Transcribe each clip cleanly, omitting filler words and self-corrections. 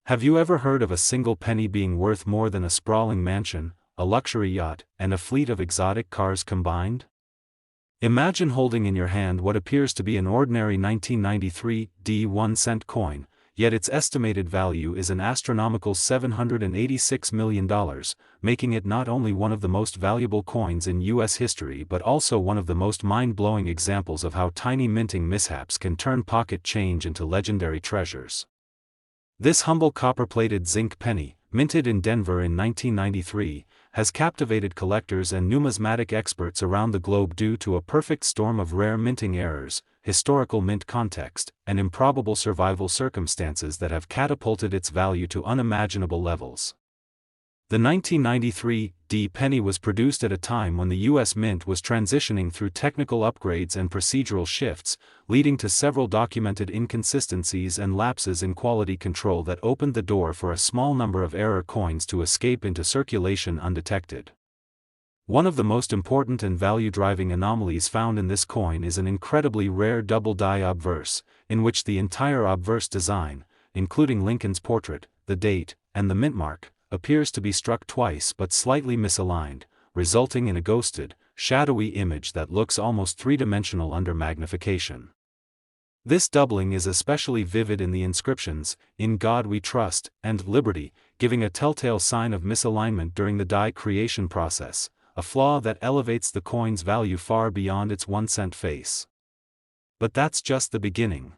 Have you ever heard of a single penny being worth more than a sprawling mansion, a luxury yacht, and a fleet of exotic cars combined? Imagine holding in your hand what appears to be an ordinary 1993 1-cent coin, yet its estimated value is an astronomical $786 million, making it not only one of the most valuable coins in U.S. history but also one of the most mind-blowing examples of how tiny minting mishaps can turn pocket change into legendary treasures. This humble copper-plated zinc penny, minted in Denver in 1993, has captivated collectors and numismatic experts around the globe due to a perfect storm of rare minting errors, historical mint context, and improbable survival circumstances that have catapulted its value to unimaginable levels. The 1993 penny was produced at a time when the U.S. Mint was transitioning through technical upgrades and procedural shifts, leading to several documented inconsistencies and lapses in quality control that opened the door for a small number of error coins to escape into circulation undetected. One of the most important and value-driving anomalies found in this coin is an incredibly rare double-die obverse, in which the entire obverse design, including Lincoln's portrait, the date, and the mint mark, appears to be struck twice but slightly misaligned, resulting in a ghosted, shadowy image that looks almost three-dimensional under magnification. This doubling is especially vivid in the inscriptions, "In God We Trust," and "Liberty," giving a telltale sign of misalignment during the die creation process, a flaw that elevates the coin's value far beyond its 1-cent face. But that's just the beginning.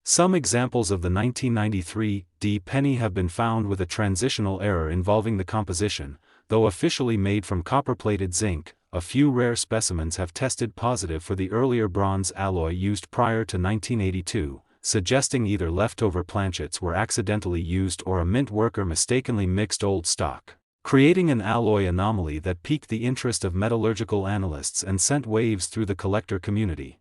Some examples of the 1993 penny have been found with a transitional error involving the composition. Though officially made from copper-plated zinc, a few rare specimens have tested positive for the earlier bronze alloy used prior to 1982, suggesting either leftover planchets were accidentally used or a mint worker mistakenly mixed old stock, creating an alloy anomaly that piqued the interest of metallurgical analysts and sent waves through the collector community.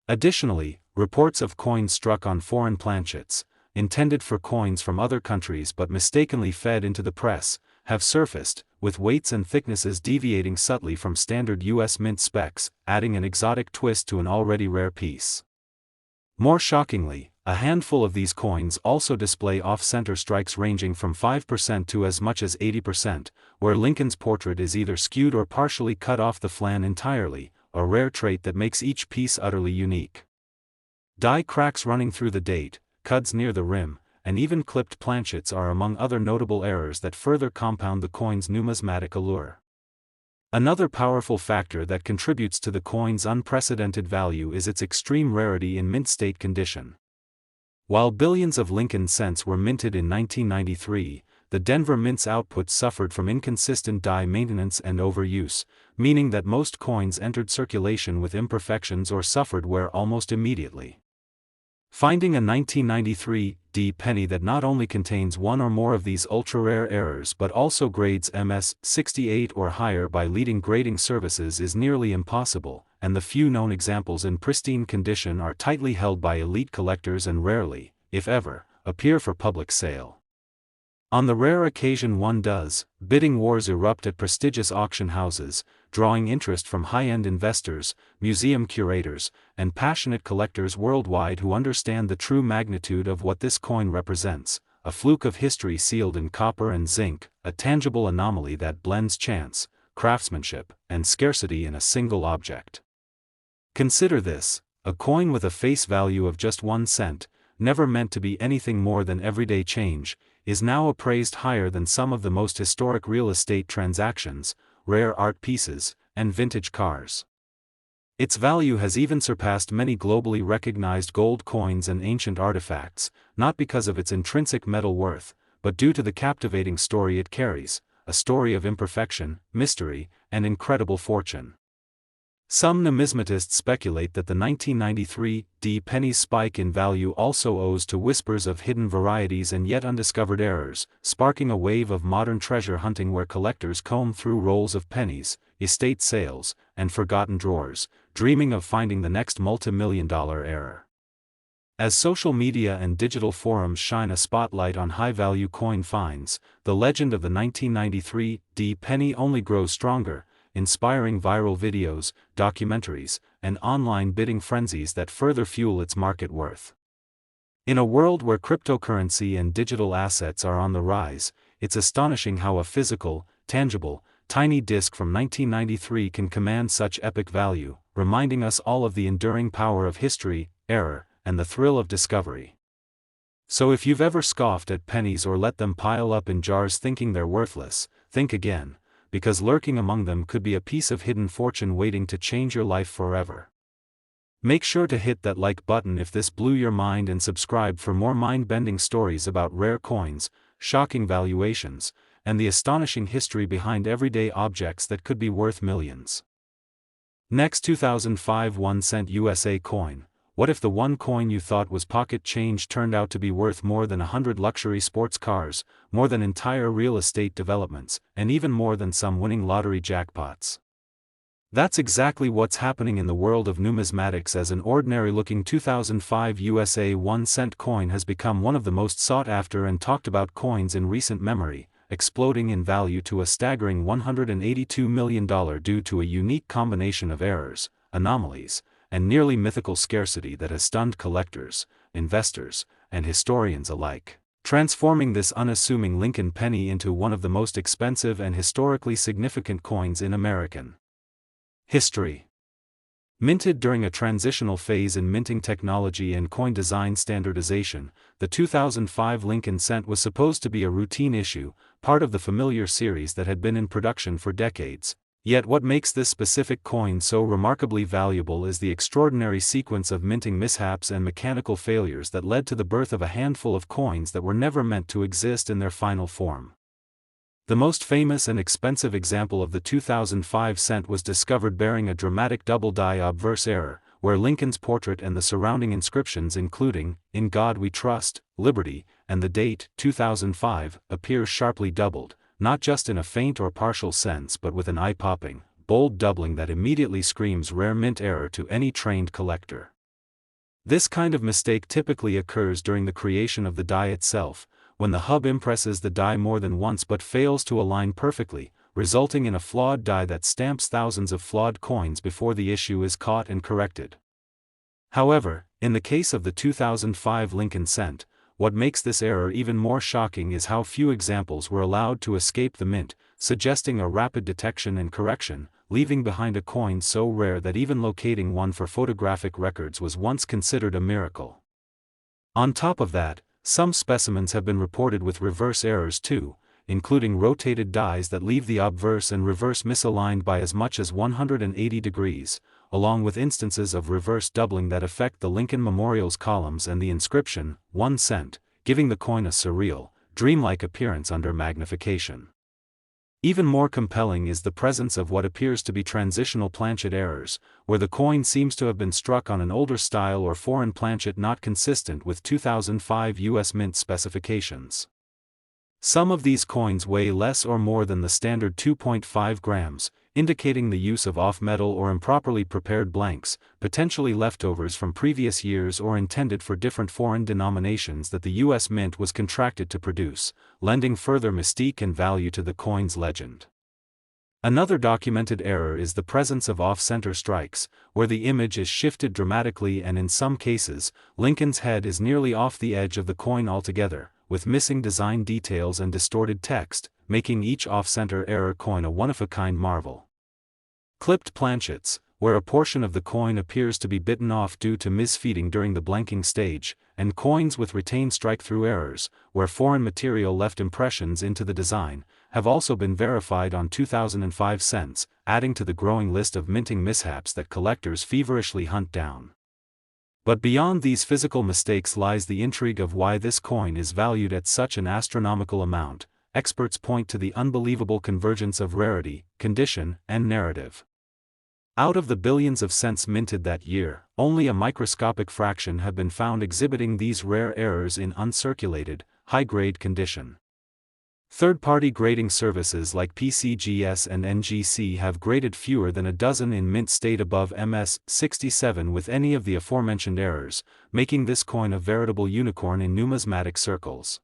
Additionally, reports of coins struck on foreign planchets, intended for coins from other countries but mistakenly fed into the press, have surfaced, with weights and thicknesses deviating subtly from standard U.S. Mint specs, adding an exotic twist to an already rare piece. More shockingly, a handful of these coins also display off-center strikes ranging from 5% to as much as 80%, where Lincoln's portrait is either skewed or partially cut off the flan entirely, a rare trait that makes each piece utterly unique. Die cracks running through the date, cuts near the rim, and even clipped planchets are among other notable errors that further compound the coin's numismatic allure. Another powerful factor that contributes to the coin's unprecedented value is its extreme rarity in mint state condition. While billions of Lincoln cents were minted in 1993, the Denver Mint's output suffered from inconsistent die maintenance and overuse, meaning that most coins entered circulation with imperfections or suffered wear almost immediately. Finding a 1993 penny that not only contains one or more of these ultra-rare errors but also grades MS 68 or higher by leading grading services is nearly impossible, and the few known examples in pristine condition are tightly held by elite collectors and rarely, if ever, appear for public sale. On the rare occasion one does, bidding wars erupt at prestigious auction houses, drawing interest from high-end investors, museum curators, and passionate collectors worldwide who understand the true magnitude of what this coin represents, a fluke of history sealed in copper and zinc, a tangible anomaly that blends chance, craftsmanship, and scarcity in a single object. Consider this: a coin with a face value of just 1 cent, never meant to be anything more than everyday change, is now appraised higher than some of the most historic real estate transactions, rare art pieces, and vintage cars. Its value has even surpassed many globally recognized gold coins and ancient artifacts, not because of its intrinsic metal worth, but due to the captivating story it carries, a story of imperfection, mystery, and incredible fortune. Some numismatists speculate that the 1993 penny's spike in value also owes to whispers of hidden varieties and yet undiscovered errors, sparking a wave of modern treasure hunting where collectors comb through rolls of pennies, estate sales, and forgotten drawers, dreaming of finding the next multi-million-dollar error. As social media and digital forums shine a spotlight on high-value coin finds, the legend of the 1993 penny only grows stronger, inspiring viral videos, documentaries, and online bidding frenzies that further fuel its market worth. In a world where cryptocurrency and digital assets are on the rise, it's astonishing how a physical, tangible, tiny disc from 1993 can command such epic value, reminding us all of the enduring power of history, error, and the thrill of discovery. So if you've ever scoffed at pennies or let them pile up in jars thinking they're worthless, think again, because lurking among them could be a piece of hidden fortune waiting to change your life forever. Make sure to hit that like button if this blew your mind and subscribe for more mind-bending stories about rare coins, shocking valuations, and the astonishing history behind everyday objects that could be worth millions. Next, 2005 1-cent USA coin. What if the one coin you thought was pocket change turned out to be worth more than 100 luxury sports cars, more than entire real estate developments, and even more than some winning lottery jackpots? That's exactly what's happening in the world of numismatics, as an ordinary-looking 2005 USA 1-cent coin has become one of the most sought-after and talked-about coins in recent memory, exploding in value to a staggering $182 million due to a unique combination of errors, anomalies, and nearly mythical scarcity that has stunned collectors, investors, and historians alike, transforming this unassuming Lincoln penny into one of the most expensive and historically significant coins in American history. Minted during a transitional phase in minting technology and coin design standardization, the 2005 Lincoln cent was supposed to be a routine issue, part of the familiar series that had been in production for decades. Yet what makes this specific coin so remarkably valuable is the extraordinary sequence of minting mishaps and mechanical failures that led to the birth of a handful of coins that were never meant to exist in their final form. The most famous and expensive example of the 2005 cent was discovered bearing a dramatic double-die obverse error, where Lincoln's portrait and the surrounding inscriptions including, "In God We Trust," "Liberty," and the date, 2005, appear sharply doubled, not just in a faint or partial sense but with an eye-popping, bold doubling that immediately screams rare mint error to any trained collector. This kind of mistake typically occurs during the creation of the die itself, when the hub impresses the die more than once but fails to align perfectly, resulting in a flawed die that stamps thousands of flawed coins before the issue is caught and corrected. However, in the case of the 2005 Lincoln cent, what makes this error even more shocking is how few examples were allowed to escape the mint, suggesting a rapid detection and correction, leaving behind a coin so rare that even locating one for photographic records was once considered a miracle. On top of that, some specimens have been reported with reverse errors too, including rotated dies that leave the obverse and reverse misaligned by as much as 180 degrees, along with instances of reverse doubling that affect the Lincoln Memorial's columns and the inscription, 1 cent, giving the coin a surreal, dreamlike appearance under magnification. Even more compelling is the presence of what appears to be transitional planchet errors, where the coin seems to have been struck on an older style or foreign planchet not consistent with 2005 U.S. Mint specifications. Some of these coins weigh less or more than the standard 2.5 grams, indicating the use of off-metal or improperly prepared blanks, potentially leftovers from previous years or intended for different foreign denominations that the U.S. Mint was contracted to produce, lending further mystique and value to the coin's legend. Another documented error is the presence of off-center strikes, where the image is shifted dramatically and in some cases, Lincoln's head is nearly off the edge of the coin altogether, with missing design details and distorted text, making each off-center error coin a one-of-a-kind marvel. Clipped planchets, where a portion of the coin appears to be bitten off due to misfeeding during the blanking stage, and coins with retained strike-through errors, where foreign material left impressions into the design, have also been verified on 2005 cents, adding to the growing list of minting mishaps that collectors feverishly hunt down. But beyond these physical mistakes lies the intrigue of why this coin is valued at such an astronomical amount. Experts point to the unbelievable convergence of rarity, condition, and narrative. Out of the billions of cents minted that year, only a microscopic fraction have been found exhibiting these rare errors in uncirculated, high-grade condition. Third-party grading services like PCGS and NGC have graded fewer than a dozen in mint state above MS-67 with any of the aforementioned errors, making this coin a veritable unicorn in numismatic circles.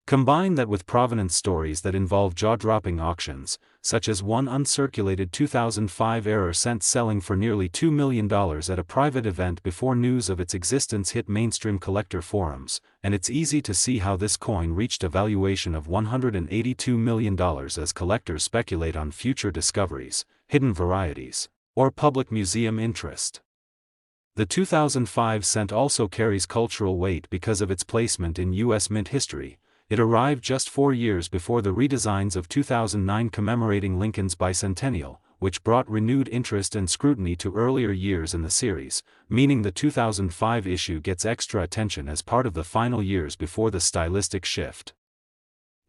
Combine that with provenance stories that involve jaw-dropping auctions, such as one uncirculated 2005 error cent selling for nearly $2 million at a private event before news of its existence hit mainstream collector forums, and it's easy to see how this coin reached a valuation of $182 million as collectors speculate on future discoveries, hidden varieties, or public museum interest. The 2005 cent also carries cultural weight because of its placement in U.S. mint history. It arrived just 4 years before the redesigns of 2009 commemorating Lincoln's bicentennial, which brought renewed interest and scrutiny to earlier years in the series, meaning the 2005 issue gets extra attention as part of the final years before the stylistic shift.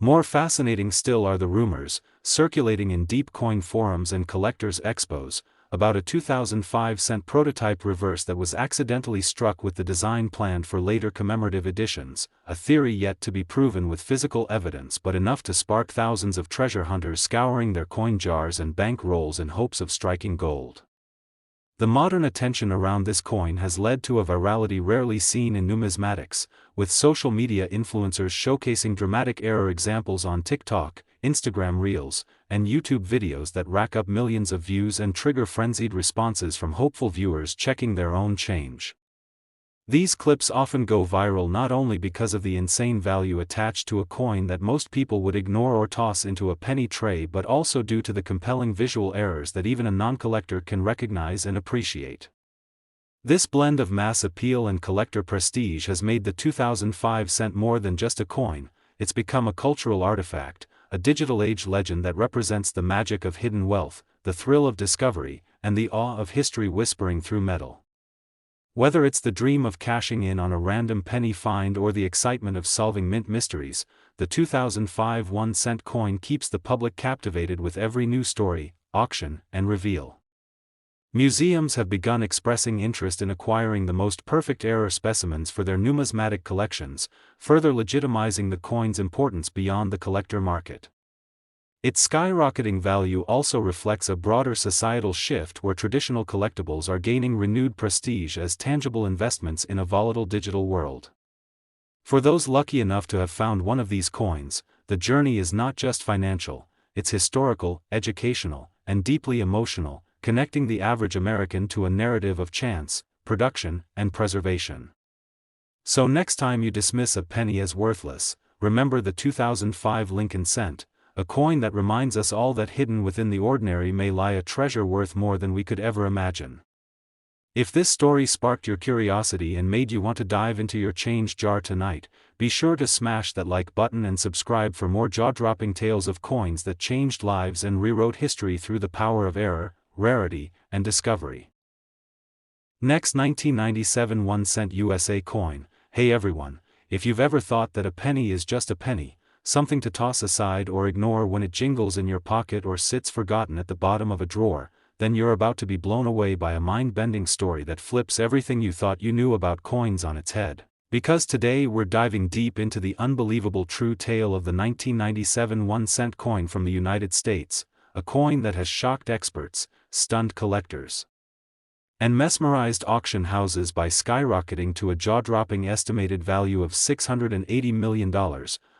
More fascinating still are the rumors, circulating in deep coin forums and collectors' expos, about a 2005 cent prototype reverse that was accidentally struck with the design planned for later commemorative editions, a theory yet to be proven with physical evidence but enough to spark thousands of treasure hunters scouring their coin jars and bank rolls in hopes of striking gold. The modern attention around this coin has led to a virality rarely seen in numismatics, with social media influencers showcasing dramatic error examples on TikTok, Instagram Reels, and YouTube videos that rack up millions of views and trigger frenzied responses from hopeful viewers checking their own change. These clips often go viral not only because of the insane value attached to a coin that most people would ignore or toss into a penny tray, but also due to the compelling visual errors that even a non-collector can recognize and appreciate. This blend of mass appeal and collector prestige has made the 2005 cent more than just a coin. It's become a cultural artifact, a digital age legend that represents the magic of hidden wealth, the thrill of discovery, and the awe of history whispering through metal. Whether it's the dream of cashing in on a random penny find or the excitement of solving mint mysteries, the 2005 1-cent coin keeps the public captivated with every new story, auction, and reveal. Museums have begun expressing interest in acquiring the most perfect error specimens for their numismatic collections, further legitimizing the coin's importance beyond the collector market. Its skyrocketing value also reflects a broader societal shift where traditional collectibles are gaining renewed prestige as tangible investments in a volatile digital world. For those lucky enough to have found one of these coins, the journey is not just financial, it's historical, educational, and deeply emotional, connecting the average American to a narrative of chance, production, and preservation. So next time you dismiss a penny as worthless, remember the 2005 Lincoln cent, a coin that reminds us all that hidden within the ordinary may lie a treasure worth more than we could ever imagine. If this story sparked your curiosity and made you want to dive into your change jar tonight, be sure to smash that like button and subscribe for more jaw-dropping tales of coins that changed lives and rewrote history through the power of error, rarity, and discovery. Next, 1997 1-cent USA coin. Hey everyone, if you've ever thought that a penny is just a penny, something to toss aside or ignore when it jingles in your pocket or sits forgotten at the bottom of a drawer, then you're about to be blown away by a mind-bending story that flips everything you thought you knew about coins on its head. Because today we're diving deep into the unbelievable true tale of the 1997 1-cent coin from the United States, a coin that has shocked experts, stunned collectors, and mesmerized auction houses by skyrocketing to a jaw-dropping estimated value of $680 million,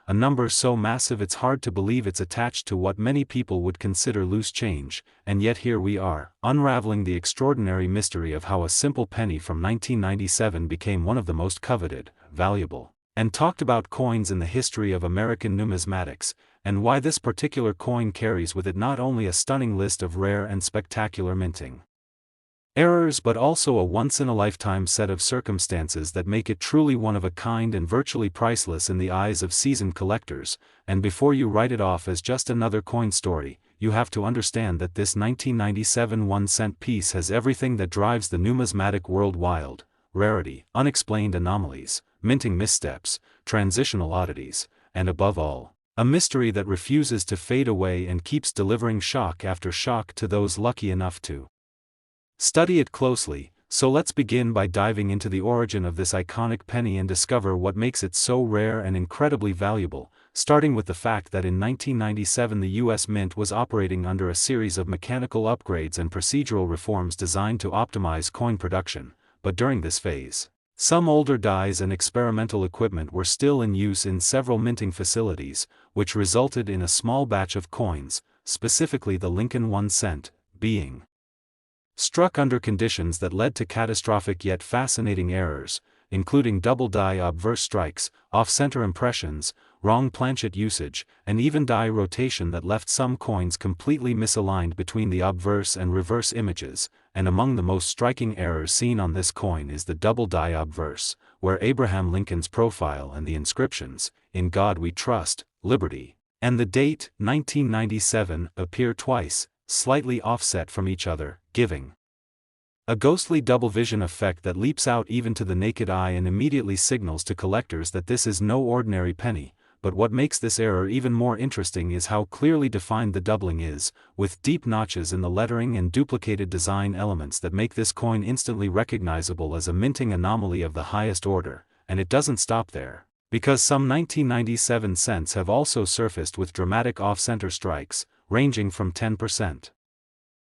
a number so massive it's hard to believe it's attached to what many people would consider loose change, and yet here we are, unraveling the extraordinary mystery of how a simple penny from 1997 became one of the most coveted, valuable, and talked about coins in the history of American numismatics, and why this particular coin carries with it not only a stunning list of rare and spectacular minting errors but also a once-in-a-lifetime set of circumstances that make it truly one of a kind and virtually priceless in the eyes of seasoned collectors. And before you write it off as just another coin story, you have to understand that this 1997 1-cent piece has everything that drives the numismatic world wild: rarity, unexplained anomalies, minting missteps, transitional oddities, and above all, a mystery that refuses to fade away and keeps delivering shock after shock to those lucky enough to study it closely. So let's begin by diving into the origin of this iconic penny and discover what makes it so rare and incredibly valuable, starting with the fact that in 1997 the U.S. Mint was operating under a series of mechanical upgrades and procedural reforms designed to optimize coin production, but during this phase, Some older dies and experimental equipment were still in use in several minting facilities, which resulted in a small batch of coins, specifically the Lincoln 1 cent, being struck under conditions that led to catastrophic yet fascinating errors, including double die obverse strikes, off-center impressions, wrong planchet usage, and even die rotation that left some coins completely misaligned between the obverse and reverse images, and among the most striking errors seen on this coin is the double die obverse, where Abraham Lincoln's profile and the inscriptions, "In God We Trust, Liberty," and the date, 1997, appear twice, slightly offset from each other, giving a ghostly double vision effect that leaps out even to the naked eye and immediately signals to collectors that this is no ordinary penny. But what makes this error even more interesting is how clearly defined the doubling is, with deep notches in the lettering and duplicated design elements that make this coin instantly recognizable as a minting anomaly of the highest order. And it doesn't stop there, because some 1997 cents have also surfaced with dramatic off-center strikes, ranging from 10%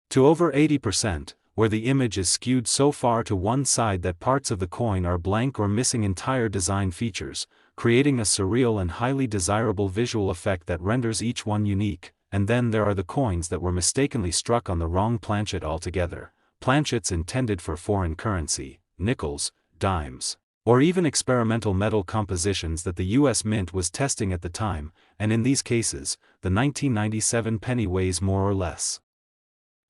to over 80%, where the image is skewed so far to one side that parts of the coin are blank or missing entire design features, creating a surreal and highly desirable visual effect that renders each one unique. And then there are the coins that were mistakenly struck on the wrong planchet altogether, planchets intended for foreign currency, nickels, dimes, or even experimental metal compositions that the US Mint was testing at the time, and in these cases, the 1997 penny weighs more or less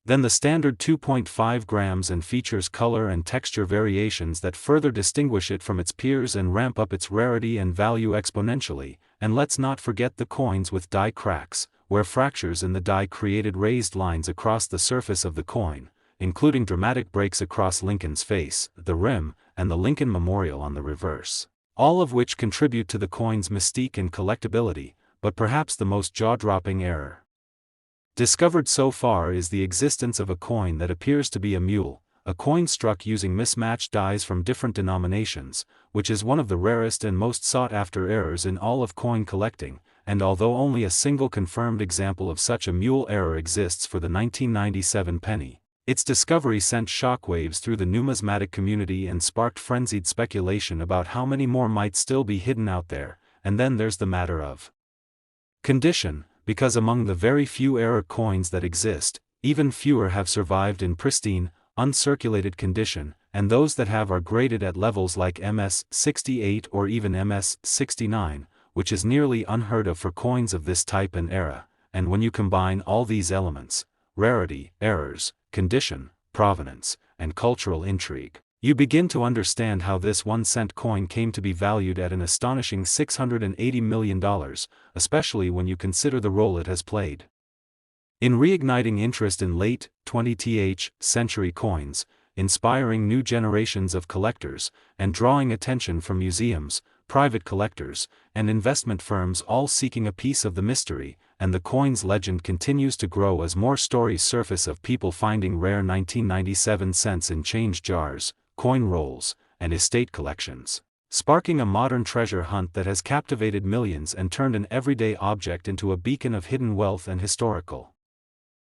than the standard 2.5 grams and features color and texture variations that further distinguish it from its peers and ramp up its rarity and value exponentially. And let's not forget the coins with die cracks, where fractures in the die created raised lines across the surface of the coin, including dramatic breaks across Lincoln's face, the rim, and the Lincoln Memorial on the reverse, all of which contribute to the coin's mystique and collectability. But perhaps the most jaw-dropping error discovered so far is the existence of a coin that appears to be a mule, a coin struck using mismatched dies from different denominations, which is one of the rarest and most sought-after errors in all of coin collecting. And although only a single confirmed example of such a mule error exists for the 1997 penny, its discovery sent shockwaves through the numismatic community and sparked frenzied speculation about how many more might still be hidden out there. And then there's the matter of condition, because among the very few error coins that exist, even fewer have survived in pristine, uncirculated condition, and those that have are graded at levels like MS-68 or even MS-69, which is nearly unheard of for coins of this type and era. And when you combine all these elements, rarity, errors, condition, provenance, and cultural intrigue, you begin to understand how this 1-cent coin came to be valued at an astonishing $680 million, especially when you consider the role it has played in reigniting interest in late 20th century coins, inspiring new generations of collectors, and drawing attention from museums, private collectors, and investment firms all seeking a piece of the mystery. And the coin's legend continues to grow as more stories surface of people finding rare 1997 cents in change jars, coin rolls, and estate collections, sparking a modern treasure hunt that has captivated millions and turned an everyday object into a beacon of hidden wealth and historical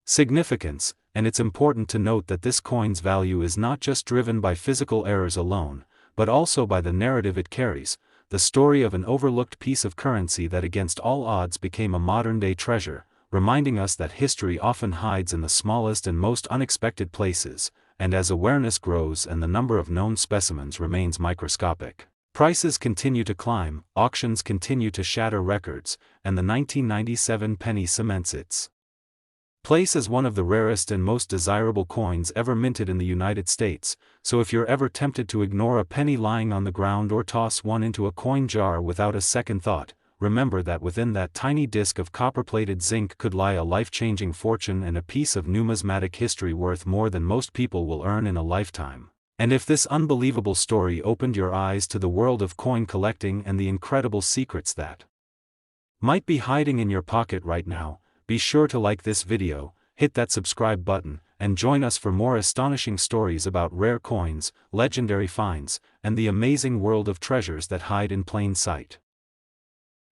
significance. And it's important to note that this coin's value is not just driven by physical errors alone, but also by the narrative it carries, the story of an overlooked piece of currency that against all odds became a modern-day treasure, reminding us that history often hides in the smallest and most unexpected places. And as awareness grows and the number of known specimens remains microscopic, prices continue to climb, auctions continue to shatter records, and the 1997 penny cements its place as one of the rarest and most desirable coins ever minted in the United States. So if you're ever tempted to ignore a penny lying on the ground or toss one into a coin jar without a second thought, remember that within that tiny disc of copper-plated zinc could lie a life-changing fortune and a piece of numismatic history worth more than most people will earn in a lifetime. And if this unbelievable story opened your eyes to the world of coin collecting and the incredible secrets that might be hiding in your pocket right now, be sure to like this video, hit that subscribe button, and join us for more astonishing stories about rare coins, legendary finds, and the amazing world of treasures that hide in plain sight.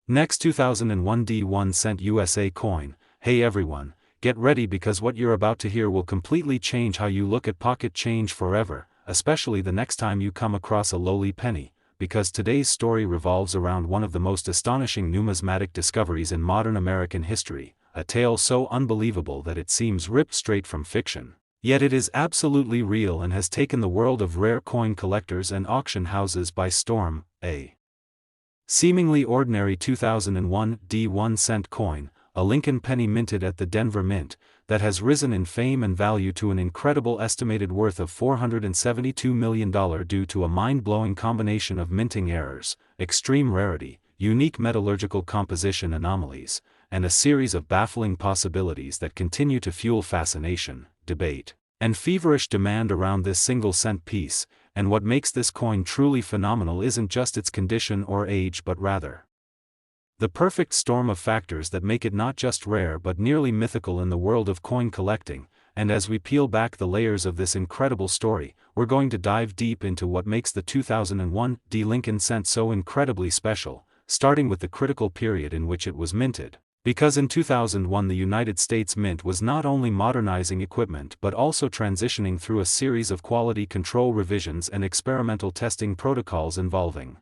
Next, 2001 D1 cent USA coin. Hey everyone, get ready because what you're about to hear will completely change how you look at pocket change forever. especially the next time you come across a lowly penny, because today's story revolves around one of the most astonishing numismatic discoveries in modern American history, a tale so unbelievable that it seems ripped straight from fiction. Yet it is absolutely real and has taken the world of rare coin collectors and auction houses by storm. A seemingly ordinary 2001 1-cent coin, a Lincoln penny minted at the Denver Mint, that has risen in fame and value to an incredible estimated worth of $472 million due to a mind-blowing combination of minting errors, extreme rarity, unique metallurgical composition anomalies, and a series of baffling possibilities that continue to fuel fascination, debate, and feverish demand around this single-cent piece. And what makes this coin truly phenomenal isn't just its condition or age but rather the perfect storm of factors that make it not just rare but nearly mythical in the world of coin collecting. And as we peel back the layers of this incredible story, we're going to dive deep into what makes the 2001 Lincoln cent so incredibly special, starting with the critical period in which it was minted. Because in 2001 the United States Mint was not only modernizing equipment but also transitioning through a series of quality control revisions and experimental testing protocols involving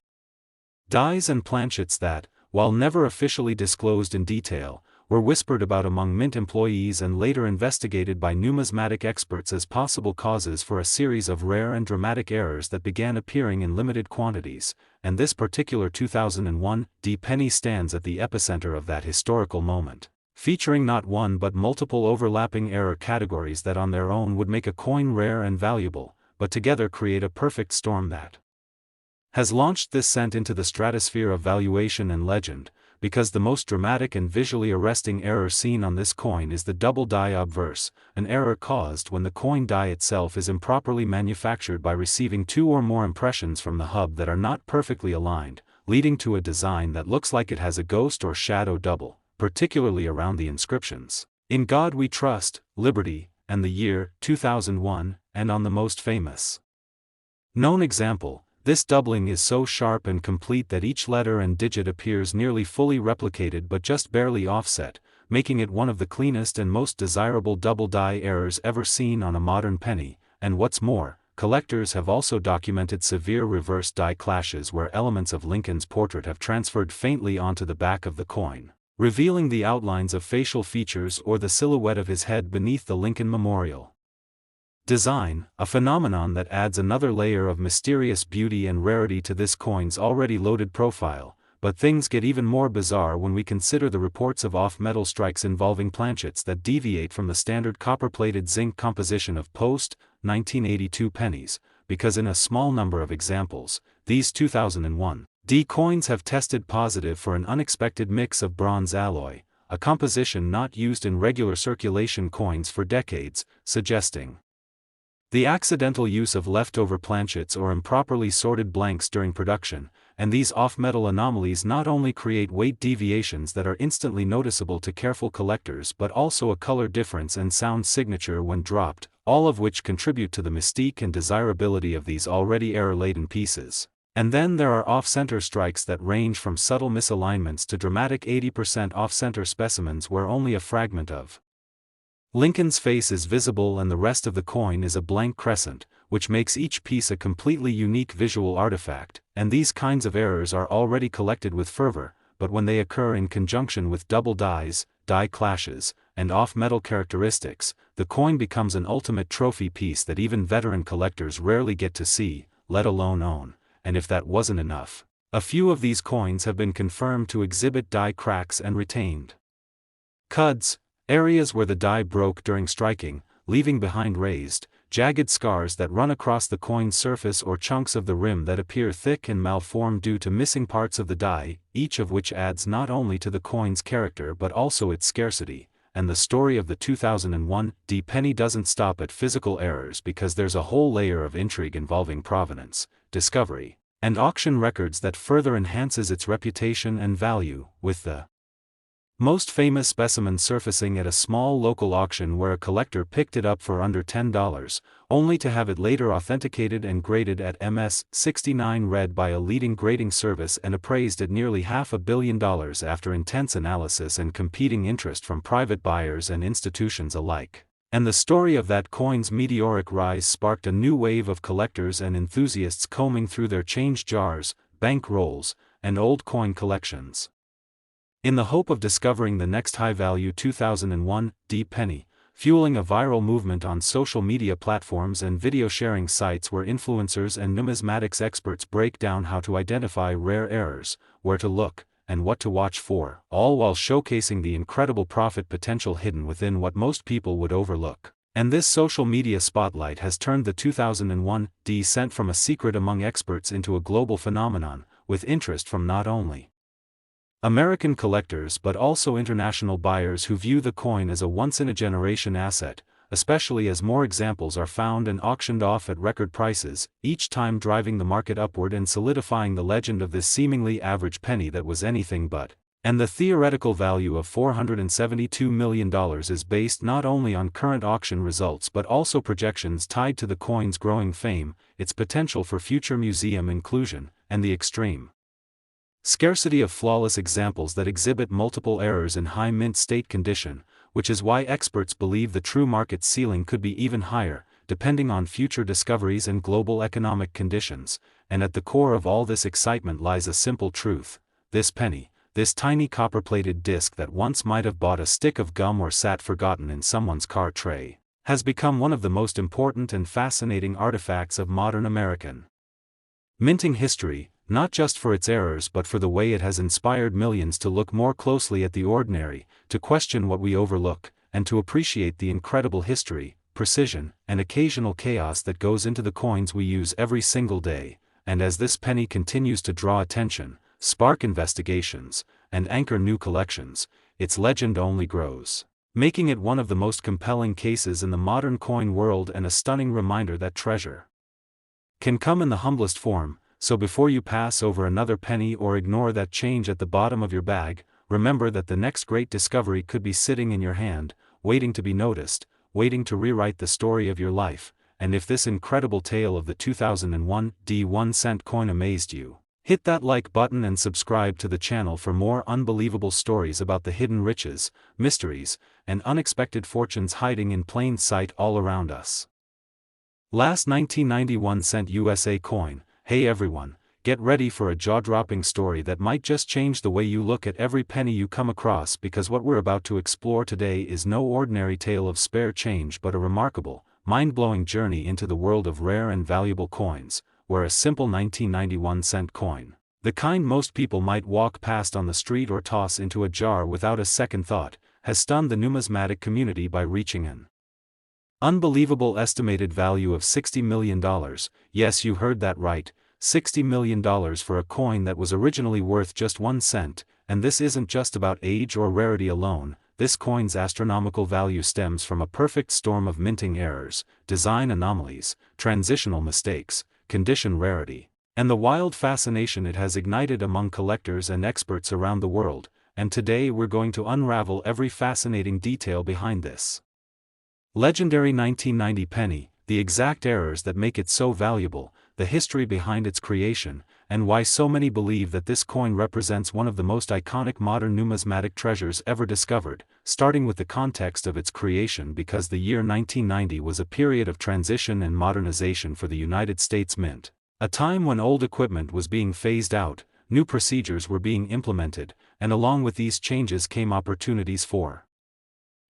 dies and planchets that, while never officially disclosed in detail, were whispered about among Mint employees and later investigated by numismatic experts as possible causes for a series of rare and dramatic errors that began appearing in limited quantities, and this particular 2001 penny stands at the epicenter of that historical moment, featuring not one but multiple overlapping error categories that on their own would make a coin rare and valuable, but together create a perfect storm that has launched this cent into the stratosphere of valuation and legend, because the most dramatic and visually arresting error seen on this coin is the double die obverse, an error caused when the coin die itself is improperly manufactured by receiving two or more impressions from the hub that are not perfectly aligned, leading to a design that looks like it has a ghost or shadow double, particularly around the inscriptions, "In God We Trust," "Liberty," and the year 2001, and on the most famous known example. This doubling is so sharp and complete that each letter and digit appears nearly fully replicated but just barely offset, making it one of the cleanest and most desirable double die errors ever seen on a modern penny. And what's more, collectors have also documented severe reverse die clashes where elements of Lincoln's portrait have transferred faintly onto the back of the coin, revealing the outlines of facial features or the silhouette of his head beneath the Lincoln Memorial design, a phenomenon that adds another layer of mysterious beauty and rarity to this coin's already loaded profile. But things get even more bizarre when we consider the reports of off-metal strikes involving planchets that deviate from the standard copper-plated zinc composition of post-1982 pennies, because in a small number of examples, these 2001 coins have tested positive for an unexpected mix of bronze alloy, a composition not used in regular circulation coins for decades, suggesting the accidental use of leftover planchets or improperly sorted blanks during production. And these off-metal anomalies not only create weight deviations that are instantly noticeable to careful collectors but also a color difference and sound signature when dropped, all of which contribute to the mystique and desirability of these already error-laden pieces. And then there are off-center strikes that range from subtle misalignments to dramatic 80% off-center specimens where only a fragment of Lincoln's face is visible and the rest of the coin is a blank crescent, which makes each piece a completely unique visual artifact. And these kinds of errors are already collected with fervor, but when they occur in conjunction with double dies, die clashes, and off-metal characteristics, the coin becomes an ultimate trophy piece that even veteran collectors rarely get to see, let alone own. And if that wasn't enough, a few of these coins have been confirmed to exhibit die cracks and retained cuds, areas where the die broke during striking, leaving behind raised, jagged scars that run across the coin's surface or chunks of the rim that appear thick and malformed due to missing parts of the die, each of which adds not only to the coin's character but also its scarcity. And the story of the 2001 penny doesn't stop at physical errors, because there's a whole layer of intrigue involving provenance, discovery, and auction records that further enhances its reputation and value, with the most famous specimen surfacing at a small local auction where a collector picked it up for under $10, only to have it later authenticated and graded at MS-69 red by a leading grading service and appraised at nearly $500 million after intense analysis and competing interest from private buyers and institutions alike. And the story of that coin's meteoric rise sparked a new wave of collectors and enthusiasts combing through their change jars, bank rolls, and old coin collections. In the hope of discovering the next high-value 2001 penny, fueling a viral movement on social media platforms and video-sharing sites where influencers and numismatics experts break down how to identify rare errors, where to look, and what to watch for, all while showcasing the incredible profit potential hidden within what most people would overlook. And this social media spotlight has turned the 2001 cent from a secret among experts into a global phenomenon, with interest from not only American collectors but also international buyers who view the coin as a once-in-a-generation asset, especially as more examples are found and auctioned off at record prices, each time driving the market upward and solidifying the legend of this seemingly average penny that was anything but. And the theoretical value of $472 million is based not only on current auction results but also projections tied to the coin's growing fame, its potential for future museum inclusion, and the extreme scarcity of flawless examples that exhibit multiple errors in high mint state condition, which is why experts believe the true market ceiling could be even higher, depending on future discoveries and global economic conditions. And at the core of all this excitement lies a simple truth: this penny, this tiny copper-plated disc that once might have bought a stick of gum or sat forgotten in someone's car tray, has become one of the most important and fascinating artifacts of modern American minting history, not just for its errors but for the way it has inspired millions to look more closely at the ordinary, to question what we overlook, and to appreciate the incredible history, precision, and occasional chaos that goes into the coins we use every single day. And as this penny continues to draw attention, spark investigations, and anchor new collections, its legend only grows, making it one of the most compelling cases in the modern coin world and a stunning reminder that treasure can come in the humblest form. So before you pass over another penny or ignore that change at the bottom of your bag, remember that the next great discovery could be sitting in your hand, waiting to be noticed, waiting to rewrite the story of your life. And if this incredible tale of the 2001 1-cent coin amazed you, hit that like button and subscribe to the channel for more unbelievable stories about the hidden riches, mysteries, and unexpected fortunes hiding in plain sight all around us. Last 1991 cent USA coin. Hey everyone, get ready for a jaw-dropping story that might just change the way you look at every penny you come across, because what we're about to explore today is no ordinary tale of spare change but a remarkable, mind-blowing journey into the world of rare and valuable coins, where a simple 1991 cent coin, the kind most people might walk past on the street or toss into a jar without a second thought, has stunned the numismatic community by reaching an unbelievable estimated value of $60 million. Yes, you heard that right, $60 million for a coin that was originally worth just 1 cent, and this isn't just about age or rarity alone. This coin's astronomical value stems from a perfect storm of minting errors, design anomalies, transitional mistakes, condition rarity, and the wild fascination it has ignited among collectors and experts around the world. And today we're going to unravel every fascinating detail behind this legendary 1990 penny, the exact errors that make it so valuable, the history behind its creation, and why so many believe that this coin represents one of the most iconic modern numismatic treasures ever discovered, starting with the context of its creation, because the year 1990 was a period of transition and modernization for the United States Mint, a time when old equipment was being phased out, new procedures were being implemented, and along with these changes came opportunities for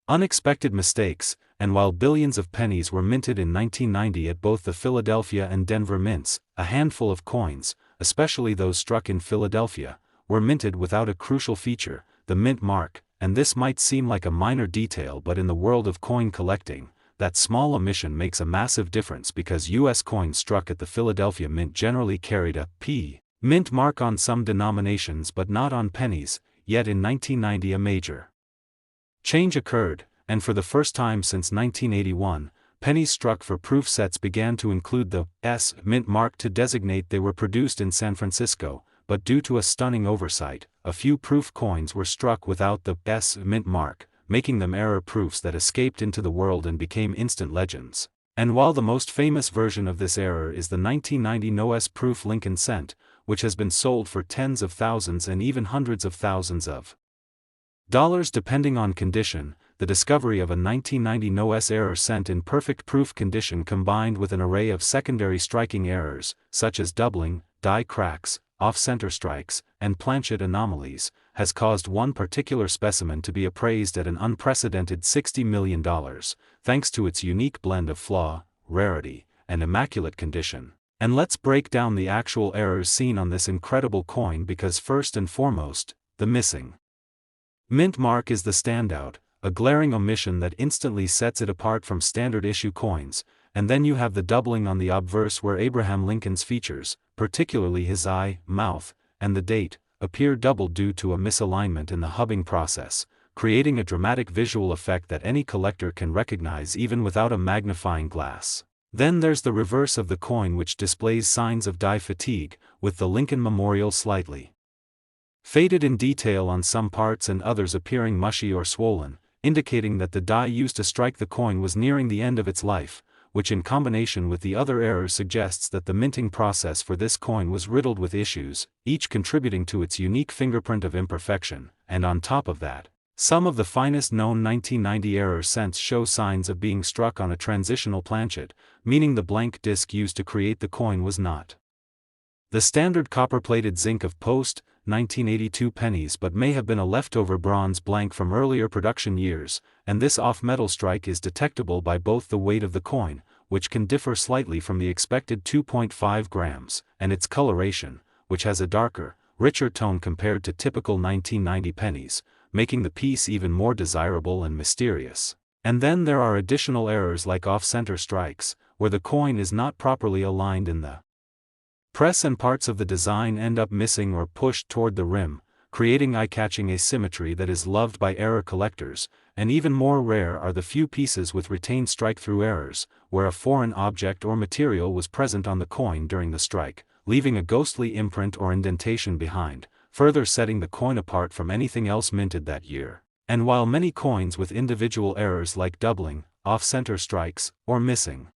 unexpected mistakes. And while billions of pennies were minted in 1990 at both the Philadelphia and Denver mints, a handful of coins, especially those struck in Philadelphia, were minted without a crucial feature, the mint mark. And this might seem like a minor detail, but in the world of coin collecting, that small omission makes a massive difference, because U.S. coins struck at the Philadelphia Mint generally carried a P mint mark on some denominations but not on pennies. Yet in 1990 a major change occurred, and for the first time since 1981, pennies struck for proof sets began to include the S mint mark to designate they were produced in San Francisco. But due to a stunning oversight, a few proof coins were struck without the S mint mark, making them error proofs that escaped into the world and became instant legends. And while the most famous version of this error is the 1990 No S proof Lincoln cent, which has been sold for tens of thousands and even hundreds of thousands of dollars depending on condition, the discovery of a 1990 NOS error sent in perfect proof condition combined with an array of secondary striking errors, such as doubling, die cracks, off-center strikes, and planchet anomalies, has caused one particular specimen to be appraised at an unprecedented $60 million, thanks to its unique blend of flaw, rarity, and immaculate condition. And let's break down the actual errors seen on this incredible coin because first and foremost, the missing mint mark is the standout, a glaring omission that instantly sets it apart from standard issue coins, and then you have the doubling on the obverse where Abraham Lincoln's features, particularly his eye, mouth, and the date, appear doubled due to a misalignment in the hubbing process, creating a dramatic visual effect that any collector can recognize even without a magnifying glass. Then there's the reverse of the coin which displays signs of die fatigue, with the Lincoln Memorial slightly faded in detail on some parts and others appearing mushy or swollen, indicating that the die used to strike the coin was nearing the end of its life, which in combination with the other errors suggests that the minting process for this coin was riddled with issues, each contributing to its unique fingerprint of imperfection, and on top of that, some of the finest known 1990 error cents show signs of being struck on a transitional planchet, meaning the blank disc used to create the coin was not the standard copper-plated zinc of post-1982 pennies but may have been a leftover bronze blank from earlier production years, and this off-metal strike is detectable by both the weight of the coin, which can differ slightly from the expected 2.5 grams, and its coloration, which has a darker, richer tone compared to typical 1990 pennies, making the piece even more desirable and mysterious. And then there are additional errors like off-center strikes, where the coin is not properly aligned in the press and parts of the design end up missing or pushed toward the rim, creating eye-catching asymmetry that is loved by error collectors, and even more rare are the few pieces with retained strike-through errors, where a foreign object or material was present on the coin during the strike, leaving a ghostly imprint or indentation behind, further setting the coin apart from anything else minted that year. And while many coins with individual errors like doubling, off-center strikes, or missing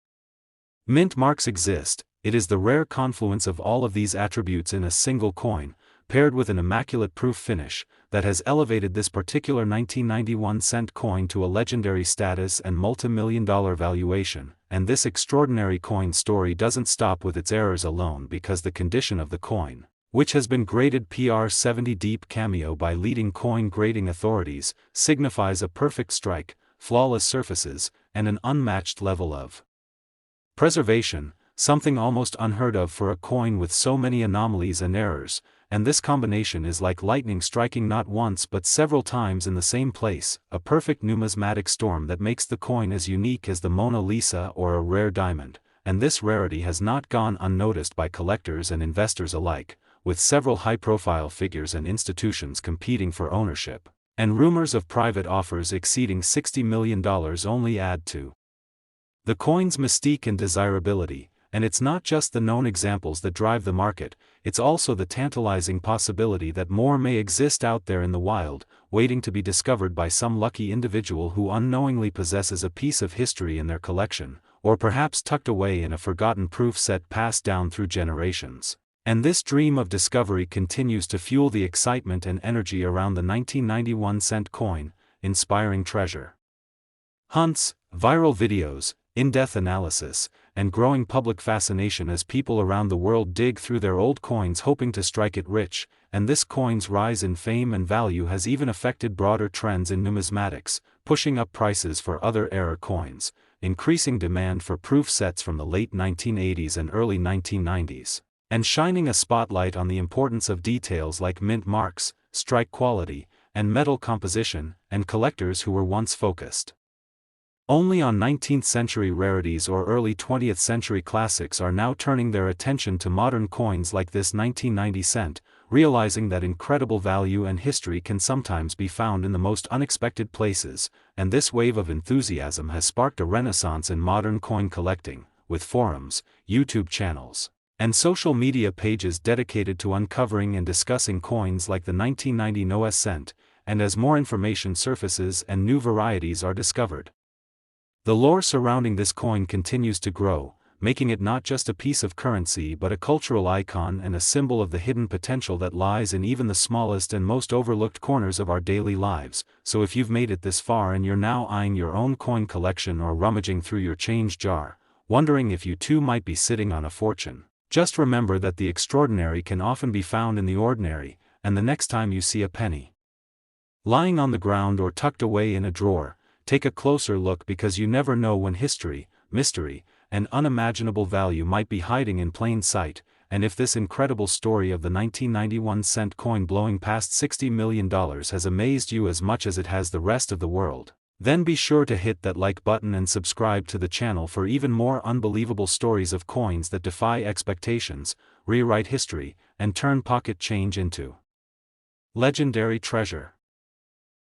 mint marks exist, it is the rare confluence of all of these attributes in a single coin, paired with an immaculate proof finish, that has elevated this particular 1991 cent coin to a legendary status and multi-million-dollar valuation. And this extraordinary coin story doesn't stop with its errors alone because the condition of the coin, which has been graded PR 70 deep cameo by leading coin grading authorities, signifies a perfect strike, flawless surfaces, and an unmatched level of preservation, something almost unheard of for a coin with so many anomalies and errors, and this combination is like lightning striking not once but several times in the same place, a perfect numismatic storm that makes the coin as unique as the Mona Lisa or a rare diamond, and this rarity has not gone unnoticed by collectors and investors alike, with several high-profile figures and institutions competing for ownership, and rumors of private offers exceeding $60 million only add to the coin's mystique and desirability. And it's not just the known examples that drive the market, it's also the tantalizing possibility that more may exist out there in the wild, waiting to be discovered by some lucky individual who unknowingly possesses a piece of history in their collection, or perhaps tucked away in a forgotten proof set passed down through generations. And this dream of discovery continues to fuel the excitement and energy around the 1991 cent coin, inspiring treasure hunts, viral videos, in-depth analysis, and growing public fascination as people around the world dig through their old coins hoping to strike it rich, and this coin's rise in fame and value has even affected broader trends in numismatics, pushing up prices for other era coins, increasing demand for proof sets from the late 1980s and early 1990s, and shining a spotlight on the importance of details like mint marks, strike quality, and metal composition, and collectors who were once focused only on 19th-century rarities or early 20th-century classics are now turning their attention to modern coins like this 1990 cent, realizing that incredible value and history can sometimes be found in the most unexpected places, and this wave of enthusiasm has sparked a renaissance in modern coin collecting, with forums, YouTube channels, and social media pages dedicated to uncovering and discussing coins like the 1990 NOS cent, and as more information surfaces and new varieties are discovered, the lore surrounding this coin continues to grow, making it not just a piece of currency but a cultural icon and a symbol of the hidden potential that lies in even the smallest and most overlooked corners of our daily lives. So if you've made it this far and you're now eyeing your own coin collection or rummaging through your change jar, wondering if you too might be sitting on a fortune, just remember that the extraordinary can often be found in the ordinary, and the next time you see a penny lying on the ground or tucked away in a drawer, take a closer look, because you never know when history, mystery, and unimaginable value might be hiding in plain sight. And if this incredible story of the 1991-cent coin blowing past $60 million has amazed you as much as it has the rest of the world, then be sure to hit that like button and subscribe to the channel for even more unbelievable stories of coins that defy expectations, rewrite history, and turn pocket change into legendary treasure.